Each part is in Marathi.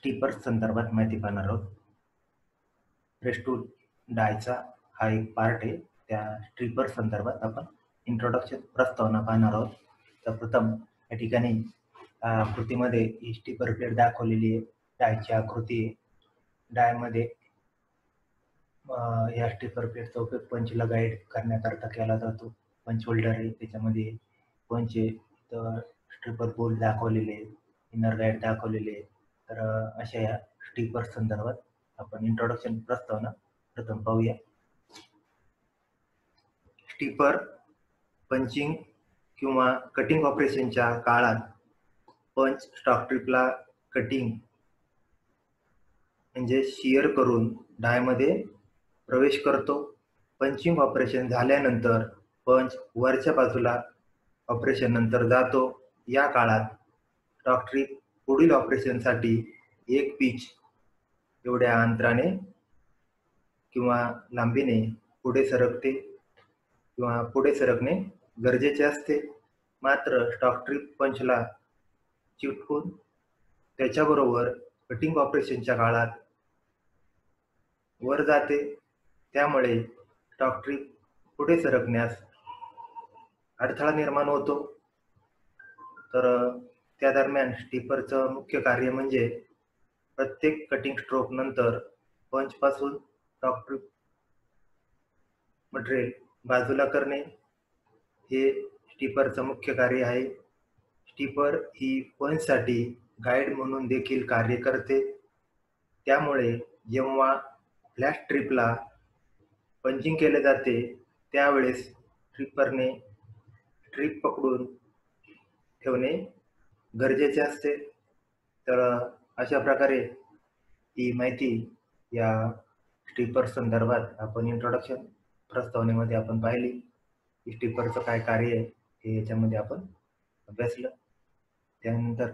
स्टिपर्स संदर्भात माहिती पाहणार आहोत. प्रेस टू डायचा हा एक पार्ट आहे. त्या स्ट्रिपर संदर्भात आपण इंट्रोडक्शन प्रस्तावना पाहणार आहोत. तर प्रथम या ठिकाणी आकृतीमध्ये ही स्टिपर प्लेट दाखवलेली आहे. डायची आकृती आहे. डायमध्ये या स्टिपर प्लेटचा उपयोग पंचला गाईड करण्याकरता केला जातो. पंच होल्डर आहे, त्याच्यामध्ये पंच आहे, तर स्ट्रिपर बोल्ट दाखवलेले आहे, इनर गाईड दाखवलेले आहे. तर अशा या स्टिपर संदर्भात आपण इंट्रोडक्शन प्रस्तावना प्रथम पाहूया. स्टिपर पंचिंग किंवा कटिंग ऑपरेशनच्या काळात पंच स्टॉक ट्रिपला कटिंग म्हणजे शिअर करून डायमध्ये प्रवेश करतो. पंचिंग ऑपरेशन झाल्यानंतर पंच वरच्या बाजूला ऑपरेशन नंतर जातो. या काळात स्टॉक ट्रिप पुढील ऑपरेशनसाठी एक पिच एवढ्या अंतराने किंवा लांबीने पुढे सरकते किंवा पुढे सरकणे गरजेचे असते. मात्र स्टॉक ट्रिप पंचला चिटकून त्याच्याबरोबर कटिंग ऑपरेशनच्या काळात वर जाते. त्यामुळे स्टॉक ट्रिप पुढे सरकण्यास अडथळा निर्माण होतो. तर त्या दरम्यान स्टिपरचं मुख्य कार्य म्हणजे प्रत्येक कटिंग स्ट्रोक नंतर पंच पासून स्टॉक ट्रिप मटेरियल बाजूला करणे हे स्टिपरचं मुख्य कार्य आहे. स्टिपर ही पंचसाठी गाईड म्हणून देखील कार्य करते. त्यामुळे जेव्हा फ्लॅट स्ट्रिपला पंचिंग केले जाते त्यावेळेस स्ट्रिपरने स्ट्रिप पकडून ठेवणे गरजेचे असते. तर अशा प्रकारे ही माहिती या स्टिपर संदर्भात आपण इंट्रोडक्शन प्रस्तावनेमध्ये आपण पाहिली. स्टिपरचं काय कार्य आहे हे याच्यामध्ये आपण अभ्यासलं. त्यानंतर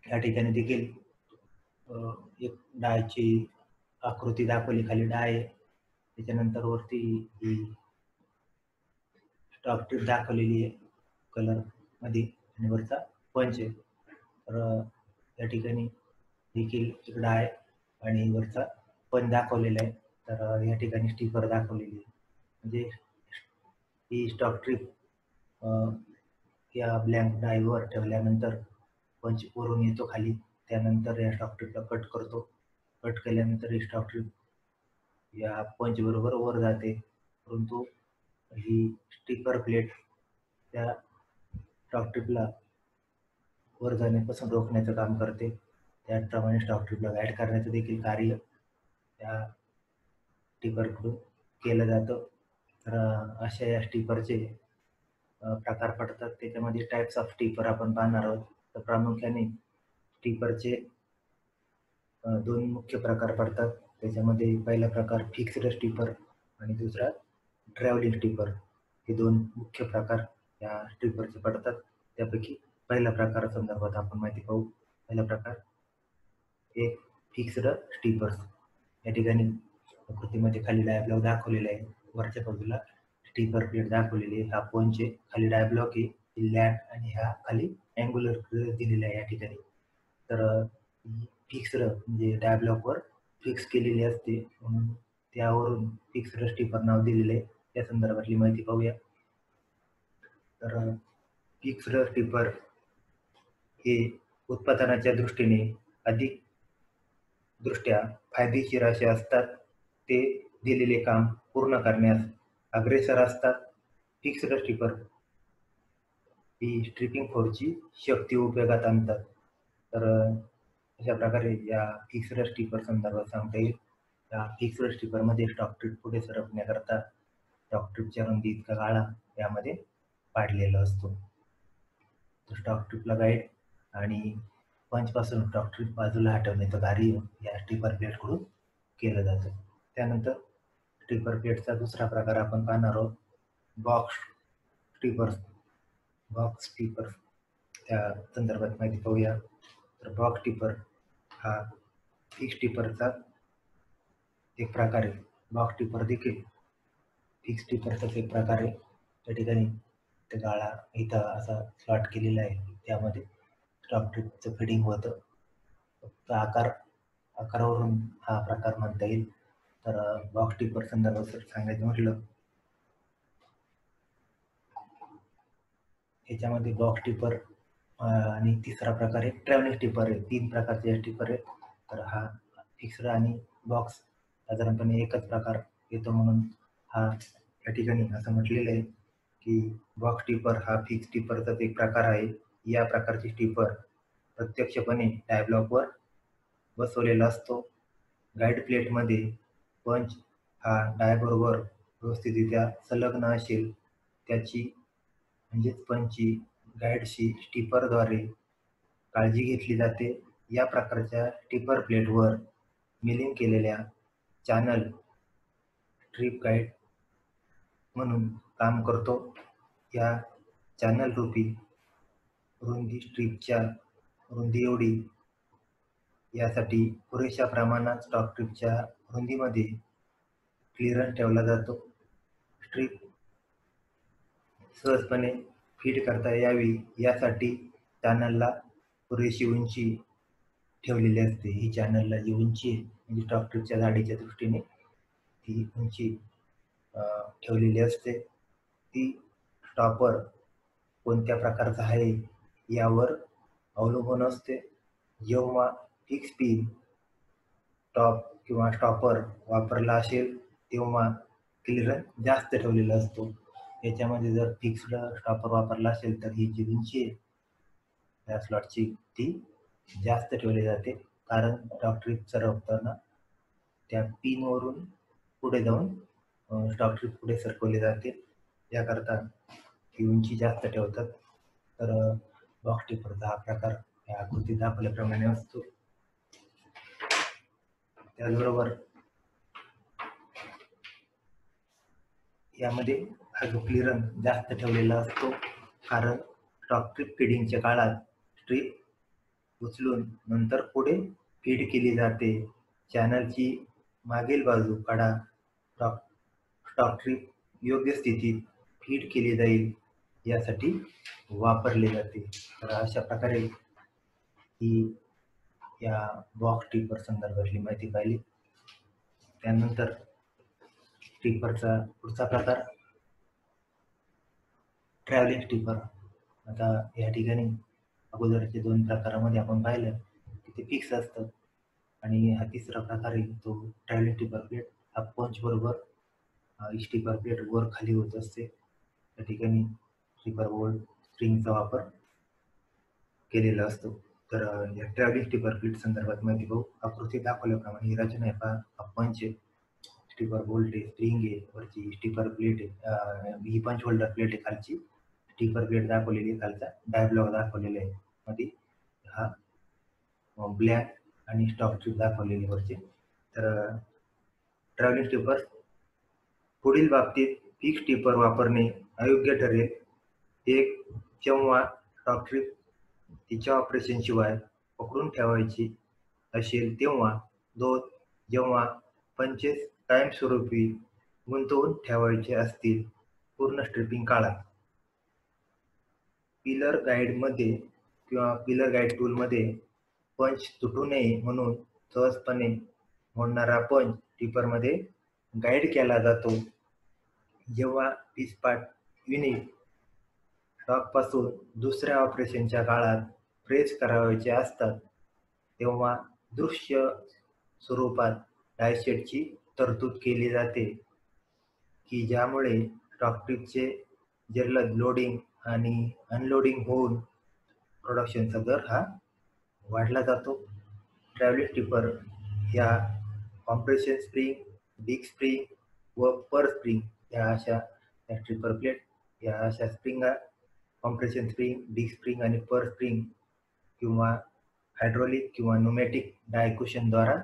या ठिकाणी देखील एक डायची आकृती दाखवली, खाली डाय आहे, त्याच्यानंतर वरती ही स्टॉक ट्रिप दाखवलेली आहे कलर मध्ये आणि वरचा पंच आहे. तर या ठिकाणी देखील एक डाय आणि वरचा पंच दाखवलेला आहे. तर या ठिकाणी स्टिपर दाखवलेली आहे. म्हणजे ही स्टॉक ट्रिप या ब्लँक डायवर ठेवल्यानंतर पंच वरून येतो खाली. त्यानंतर या स्टॉक ट्रिपला कट करतो. कट केल्यानंतर ही स्टॉक ट्रिप या पंच बरोबर वर जाते. परंतु ही स्टिपर प्लेट त्या स्टॉक ट्रिपला वर जाण्यापासून रोखण्याचं काम करते. त्याप्रमाणे स्टॉक ट्रिपला गाईड करण्याचं देखील कार्य त्या स्टिपरकडून केलं जातं. तर अशा या स्टिपरचे प्रकार पडतात. त्याच्यामध्ये टाईप्स ऑफ स्टिपर आपण पाहणार आहोत. तर प्रामुख्याने स्टिपरचे दोन मुख्य प्रकार पडतात. त्याच्यामध्ये पहिला प्रकार फिक्स्ड स्टिपर आणि दुसरा ट्रॅव्हलिंग स्टिपर. हे दोन मुख्य प्रकार या स्टिपरचे पडतात. त्यापैकी पहिल्या प्रकार संदर्भात आपण माहिती पाहू. पहिला प्रकार एक फिक्स्ड स्टिपर्स. या ठिकाणी आकृतीमध्ये खाली डायब्लॉक दाखवलेला आहे. वरच्या बाजूला स्टिपर प्लेट दाखवलेली आहे. हा पंच आहे, खाली डायब्लॉक आहे, लँड आणि हा खाली अँग्युलर दिलेला आहे या ठिकाणी. तर फिक्स्ड म्हणजे डायब्लॉकवर फिक्स केलेली असते म्हणून त्यावरून फिक्स्ड स्टिपर नाव दिलेले आहे. त्या संदर्भातली माहिती पाहूया. तर फिक्स्ड स्टिपर हे उत्पादनाच्या दृष्टीने अधिक दृष्ट्या फायदेशीर असे असतात. ते दिलेले काम पूर्ण करण्यास अग्रेसर असतात. फिक्स्ड स्टिपर ही स्ट्रिपिंग फोर्सची शक्ती उपयोगात आणतात. तर अशा प्रकारे या फिक्स्ड स्टिपर संदर्भात सांगता येईल. या फिक्स्ड स्टिपरमध्ये स्टॉक ट्रिप पुढे सरकण्याकरता स्टॉक ट्रिपच्या रुंदी इतका गाळा यामध्ये पाडलेला असतो. तर स्टॉक ट्रिपला गाईड आणि पंचपासून स्टॉक ट्रिप बाजूला हटवण्याचं कार्य या स्टिपर प्लेटकडून केलं जातं. त्यानंतर स्टिपर प्लेटचा दुसरा प्रकार आपण पाहणार आहोत, बॉक्स स्टिपर्स. बॉक्स स्टिपर त्या संदर्भात माहिती पाहूया. तर बॉक्स स्टिपर हा फिक्स स्टिपरचा एक प्रकार आहे. बॉक्स स्टिपर देखील फिक्स स्टिपरचाच एक प्रकार आहे. त्या ठिकाणी ते गाळा इथं असा स्लॉट केलेला आहे, त्यामध्ये स्टॉक ट्रिपचं फिटिंग होतं. फक्त आकारावरून हा प्रकार म्हणता येईल. तर बॉक्स टिपर संदर्भात सांगायचं म्हटलं, याच्यामध्ये बॉक्स टिपर आणि तिसरा प्रकार आहे ट्रॅव्हलिंग टिपर आहे. 3 प्रकारचे टिपर आहेत. तर हा फिक्स्ड आणि बॉक्स साधारणपणे एकच प्रकार येतो, म्हणून हा या ठिकाणी असं म्हटलेलं आहे की बॉक्स टिपर हा फिक्स टिपरचाच एक प्रकार आहे. या प्रकारची टिपर प्रत्यक्षपणे डायब्लॉकवर बसवलेला असतो. गाईड प्लेटमध्ये पंच हा डायबरोबर व्यवस्थितरित्या संलग्न असेल त्याची म्हणजेच पंचची गाईडशी स्टिपरद्वारे काळजी घेतली जाते. या प्रकारच्या स्टिपर प्लेटवर मिलिंग केलेल्या चॅनल ट्रिप गाईड म्हणून काम करतो. या चॅनल रूपी रुंदी स्ट्रीपच्या रुंदी एवढी यासाठी पुरेशा प्रमाणात स्टॉक ट्रिपच्या रुंदीमध्ये क्लिअरन्स ठेवला जातो. स्ट्रीप सहजपणे फिट करता यावी यासाठी चॅनलला पुरेशी उंची ठेवलेली असते. ही चॅनलला जी उंची आहे म्हणजे स्टॉक ट्रिपच्या जाडीच्या दृष्टीने ती उंची ठेवलेली असते. ती स्टॉपर कोणत्या प्रकारचा आहे यावर अवलंबून असते. जेव्हा फिक्स पिन टॉप किंवा स्टॉपर वापरला असेल तेव्हा क्लिअरन्स जास्त ठेवलेला असतो. याच्यामध्ये जर फिक्स्ड स्टॉपर वापरला असेल तर ही जी उंची आहे त्या स्लॉटची ती जास्त ठेवली जाते, कारण स्टॉक ट्रिप सरकताना त्या पिनवरून पुढे जाऊन स्टॉक ट्रिप पुढे सरकवली जाते. याकरता ही उंची जास्त ठेवतात. तर बॉक्स टिपरचा हा प्रकार या आकृतीत दाखवल्याप्रमाणे असतो. त्याचबरोबर यामध्ये हा जो क्लिअरन्स जास्त ठेवलेला असतो, कारण स्टॉक ट्रिप फिडिंगच्या काळात स्ट्रीप उचलून नंतर पुढे फीड केली जाते. चॅनलची मागील बाजू कडा स्टॉक ट्रिप योग्य स्थितीत फीड केली जाईल यासाठी वापरले जाते. तर अशा प्रकारे ही या बॉक्स टिपर संदर्भातली माहिती पाहिली. त्यानंतर टिपरचा पुढचा प्रकार ट्रॅव्हलिंग टिपर. आता या ठिकाणी अगोदरचे 2 प्रकारामध्ये आपण पाहिलं की ते फिक्स असतं, आणि हा तिसरा प्रकार आहे तो ट्रॅव्हलिंग टिपर प्लेट. हा पंच बरोबर स्टिपर प्लेट वर खाली होत असते. त्या ठिकाणी स्टिपर बोल्ट स्प्रिंगचा वापर केलेला असतो. तर या ट्रॅव्हलिंग टिपर प्लेट संदर्भात माहिती पाहू. आकृती दाखवल्याप्रमाणे ही रचना आहे पहा. हा पंच आहे, स्टिपर बोल्ट आहे, स्प्रिंग आहे, वरची स्टिपर प्लेट आहे, ही पंच होल्डर प्लेट आहे, खालची स्टिपर प्लेट दाखवलेली आहे, खालचा डायब्लॉक दाखवलेला आहे, मध्ये हा ब्लॅक आणि स्टॉक ट्रिप दाखवलेली वरचे. तर ट्रॅव्हलिंग टिपर पुढील बाबतीत फिक्स टिपर वापरणे अयोग्य ठरेल. एक, जेव्हा स्टॉक ट्रिप तिच्या ऑपरेशन शिवाय पकडून ठेवायची असेल तेव्हा. 2, जेव्हा पंचेस कायमस्वरूपी गुंतवून ठेवायचे असतील पूर्ण स्ट्रिपिंग काळात. पिलर गाईडमध्ये किंवा पिलर गाईड टूलमध्ये पंच तुटू नये म्हणून सहजपणे मोडणारा पंच टिपरमध्ये गाईड केला जातो. जेव्हा पिसपाट युनिट स्टॉकपासून दुसऱ्या ऑपरेशनच्या काळात प्रेस करावयाचे असतात तेव्हा दृश्य स्वरूपात डायसेटची तरतूद केली जाते, की ज्यामुळे स्टॉक ट्रिपचे जलद लोडिंग आणि अनलोडिंग होऊन प्रोडक्शनचा दर हा वाढला जातो. ट्रॅव्हलिंग टिपर या कॉम्प्रेशन स्प्रिंग, बिग स्प्रिंग व पर स्प्रिंग या अशा या ट्रिपर प्लेट या अशा स्प्रिंगा कॉम्प्रेशन स्प्रिंग, बिग स्प्रिंग आणि पर स्प्रिंग किंवा हायड्रॉलिक किंवा न्यूमॅटिक डायकुशनद्वारा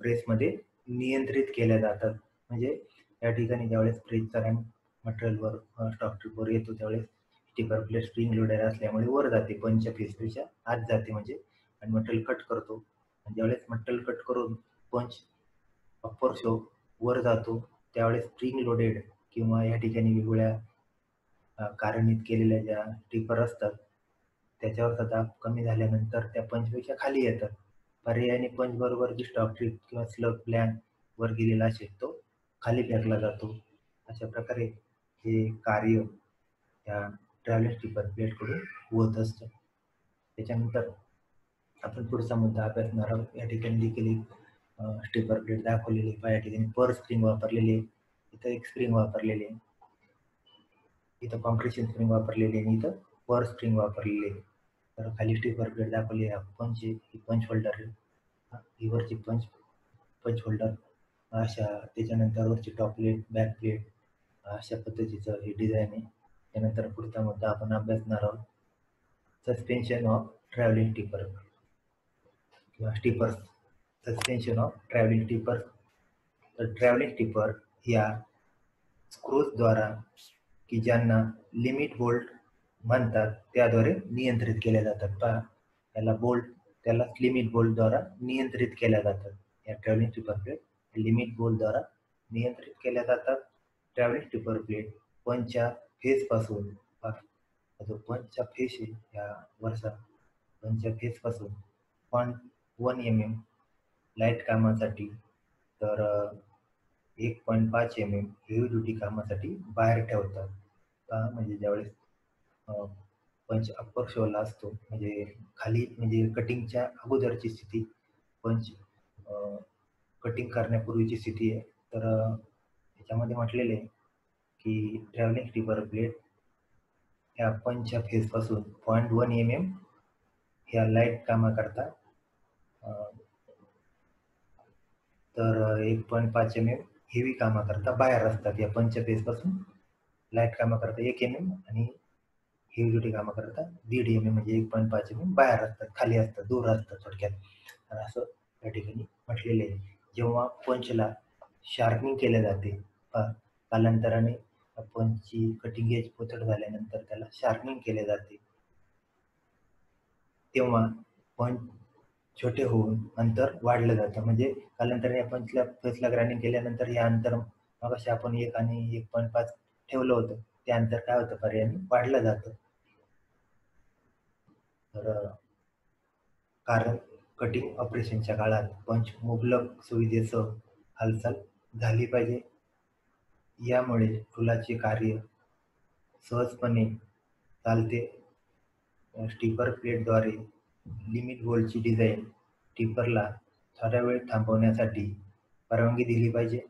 प्रेसमध्ये नियंत्रित केल्या जातात. म्हणजे या ठिकाणी ज्यावेळेस प्रेसचा रॅम्प मटेरियलवर स्टॉक ट्रिपवर येतो त्यावेळेस स्टिपर प्लेट स्प्रिंग लोडेड असल्यामुळे वर जाते, पंचच्या फेसपेक्षा आत जाते म्हणजे, आणि मटेरियल कट करतो. आणि ज्यावेळेस मटेरियल कट करून पंच अप्पर शो वर जातो त्यावेळेस स्प्रिंग लोडेड किंवा या ठिकाणी वेगवेगळ्या कारणीत केलेल्या ज्या टिपर असतात त्याच्यावरचा दाब कमी झाल्यानंतर त्या पंचपेक्षा खाली येतात. पर्यायाने पंच बरोबर जी स्टॉक ट्रिप किंवा स्लग प्लॅन वर गेलेला असेल तो खाली फेकला जातो. अशा प्रकारे हे कार्य त्या ट्रॅव्हलिंग स्टिपर प्लेटकडून होत असतं. त्याच्यानंतर आपण पुढचा मुद्दा अभ्यासणार आहोत. या ठिकाणी देखील एक स्टिपर प्लेट दाखवलेली आहे. या ठिकाणी पर स्प्रिंग वापरलेली आहे, इथं एक स्प्रिंग वापरलेली आहे, इथं कॉम्प्रेशन स्प्रिंग वापरलेली आहे, इथं पर स्प्रिंग वापरलेली आहे. तर खाली स्टिपर प्लेट दाखवली आहे. पंच आहे, ही पंच होल्डर आहे, ही वरची पंच होल्डर अशा. त्याच्यानंतर वरची टॉप प्लेट, बॅक प्लेट अशा पद्धतीचं हे डिझाईन आहे. त्यानंतर पुढचा मुद्दा आपण अभ्यासणार आहोत. सस्पेन्शन ऑफ ट्रॅव्हलिंग टिपर किंवा trippers. Suspension of travelling tripper. तर ट्रॅव्हलिंग टिपर या स्क्रूजद्वारा की ज्यांना लिमिट बोल्ट म्हणतात त्याद्वारे नियंत्रित केल्या जातात. पहा, त्याला बोल्ट, त्याला लिमिट बोल्टद्वारा नियंत्रित केल्या जातात. या ट्रॅव्हलिंग टिपर प्लेट लिमिट बोल्टद्वारा नियंत्रित केल्या जातात. ट्रॅव्हलिंग टिपर प्लेट पंचच्या फेसपासून, जो पंचचा फेस आहे या वरचा पंचच्या फेसपासून 0.1 mm लाईट कामासाठी तर 1.5 mm हेवी ड्युटी कामासाठी बाहेर ठेवतात. म्हणजे ज्यावेळेस पंच अप्पर शोला असतो, म्हणजे खाली म्हणजे कटिंगच्या अगोदरची स्थिती, पंच कटिंग करण्यापूर्वीची स्थिती आहे. तर त्याच्यामध्ये म्हटलेले आहे की ट्रॅव्हलिंग टिपर प्लेट ह्या पंचच्या फेसपासून 0.1 mm ह्या लाईट कामाकरता तर 1.5 mm हेवी कामाकरता बाहेर असतात. या पंचच्या फेसपासून लाईट कामाकरता 1 mm आणि हेवी ड्युटी कामाकरता 1.5 mm म्हणजे 1.5 mm बाहेर असतात, खाली असतात, दूर असतात थोडक्यात. असं या ठिकाणी म्हटलेले आहे. जेव्हा पंचला शार्पनिंग केले जाते, कालांतराने पंचची कटिंग एज पोतड झाल्यानंतर त्याला शार्पनिंग केले जाते, तेव्हा पंच छोटे होऊन अंतर वाढलं जातं. म्हणजे कालांतराने या पंचला फेसला ग्राइंडिंग केल्यानंतर हे अंतर मगाशी आपण 1 आणि 1.5 ठेवलं होतं, ते अंतर काय होतं, पर्यायाने वाढलं जातं. तर कारण कटिंग ऑपरेशनच्या काळात पंच मुबलक सुविधेसह हालचाल झाली पाहिजे. यामुळे टूलाचे कार्य सहजपणे चालते. स्टिपर प्लेटद्वारे लिमिट बोल्टची डिझाईन स्टिपरला थोड्या वेळ थांबवण्यासाठी परवानगी दिली पाहिजे.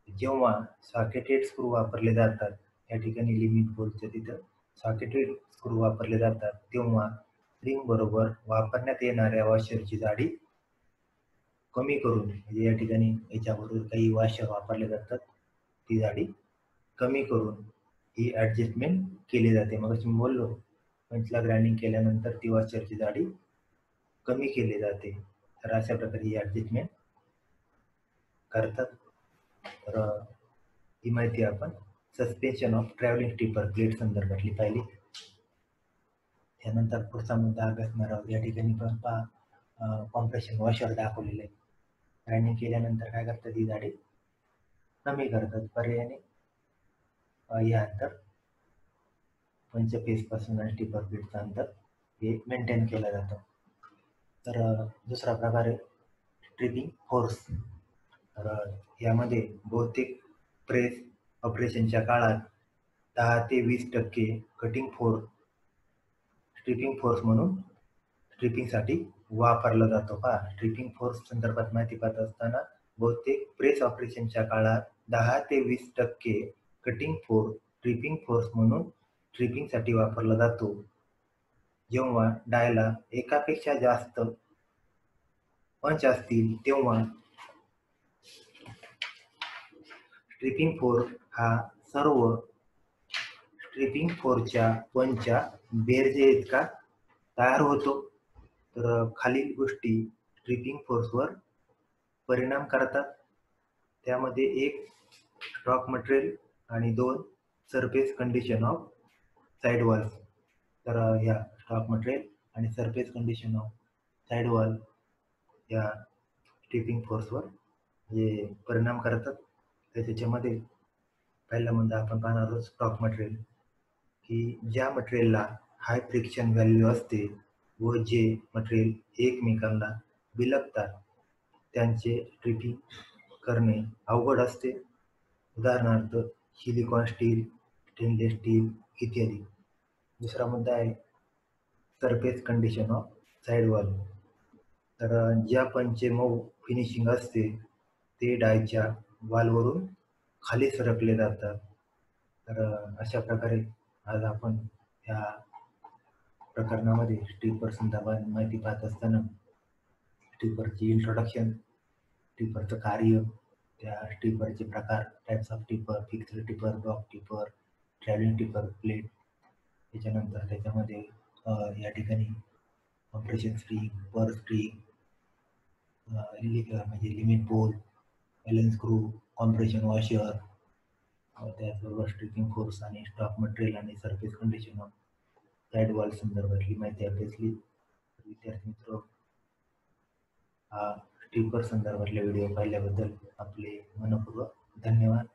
जेव्हा सॉकेटेड स्क्रू वापरले जातात, या ठिकाणी लिमिट बोल्टच्या तिथं सॉकेटेड स्क्रू वापरले जातात, तेव्हा स्प्रिंग बरोबर वापरण्यात येणाऱ्या वॉशरची जाडी कमी करून, म्हणजे या ठिकाणी याच्याबरोबर काही वॉशर वापरले जातात, ती जाडी कमी करून ही ॲडजस्टमेंट केली जाते. मग मी बोललो, पंचला ग्राइंडिंग केल्यानंतर ती वॉशरची जाडी कमी केली जाते. तर अशा प्रकारे ही ॲडजस्टमेंट करतात. तर ही माहिती आपण suspension of travelling tipper plate संदर्भातली पाहिली. त्यानंतर पुढचा मुद्दा अभ्यासणार आहोत. या ठिकाणी पण पहा, कॉम्प्रेशन वॉशर दाखवलेले आहे. ग्राइंडिंग केल्यानंतर काय करतात, ही जाडी कमी करतात. पर्यायाने हे अंतर पंच फेसपासून आणि टिपर प्लेटचं अंतर हे मेंटेन केलं जातं. तर दुसरा प्रकार आहे स्ट्रिपिंग फोर्स. तर यामध्ये बहुतेक प्रेस ऑपरेशनच्या काळात 10 ते 20% कटिंग फोर्स स्ट्रिपिंग फोर्स म्हणून स्ट्रिपिंगसाठी वापरला जातो. स्ट्रिपिंग फोर्स संदर्भात माहिती पाहत असताना बहुतेक प्रेस ऑपरेशनच्या काळात 10 ते 20% कटिंग फोर्स स्ट्रिपिंग फोर्स म्हणून स्ट्रिपिंगसाठी वापरला जातो. जेव्हा डायला एकापेक्षा जास्त पंच असतील तेव्हा स्ट्रिपिंग फोर्स हा सर्व स्ट्रिपिंग फोर्सच्या पंचच्या बेरजे इतका तयार होतो. तर खालील गोष्टी स्ट्रिपिंग फोर्सवर परिणाम करतात. त्यामध्ये 1 स्टॉक मटेरियल आणि 2 surface condition of side walls. तर ह्या स्टॉक मटेरियल आणि surface condition of side wall या स्ट्रिपिंग फोर्सवर जे परिणाम करतात. तर त्याच्यामध्ये पहिला मुद्दा आपण पाहणार आहोत स्टॉक मटेरियल, की ज्या मटेरियलला हाय फ्रिक्शन व्हॅल्यू असते व जे मटेरियल एकमेकांना बिलगतात त्यांचे स्ट्रिपिंग करणे अवघड असते. उदाहरणार्थ सिलिकॉन स्टील, स्टेनलेस स्टील इत्यादी. दुसरा मुद्दा आहे surface condition of side wall. तर ज्या पंचचे मऊ फिनिशिंग असते ते डायच्या वॉलवरून खाली सरकले जातात. तर अशा प्रकारे आज आपण या प्रकरणामध्ये स्टिपर संदर्भात माहिती पाहत असताना स्टिपरची इंट्रोडक्शन, स्टिपरचं कार्य, त्या स्टिपरचे प्रकार, types of tipper, fixed tipper, drop tipper, travelling tipper plate, त्याच्यानंतर त्याच्यामध्ये या ठिकाणी कॉम्प्रेशन स्प्रिंग, पर स्प्रिंग, म्हणजे लिमिट बोल, एलन स्क्रू, कॉम्प्रेशन वॉशर, त्याचबरोबर स्ट्रिपिंग फोर्स आणि स्टॉक मटेरियल आणि surface condition of side wall संदर्भातली माहिती अभ्यासली. विद्यार्थी मित्र, हा स्टिपर संदर्भातले व्हिडिओ पाहिल्याबद्दल आपले मनपूर्वक धन्यवाद.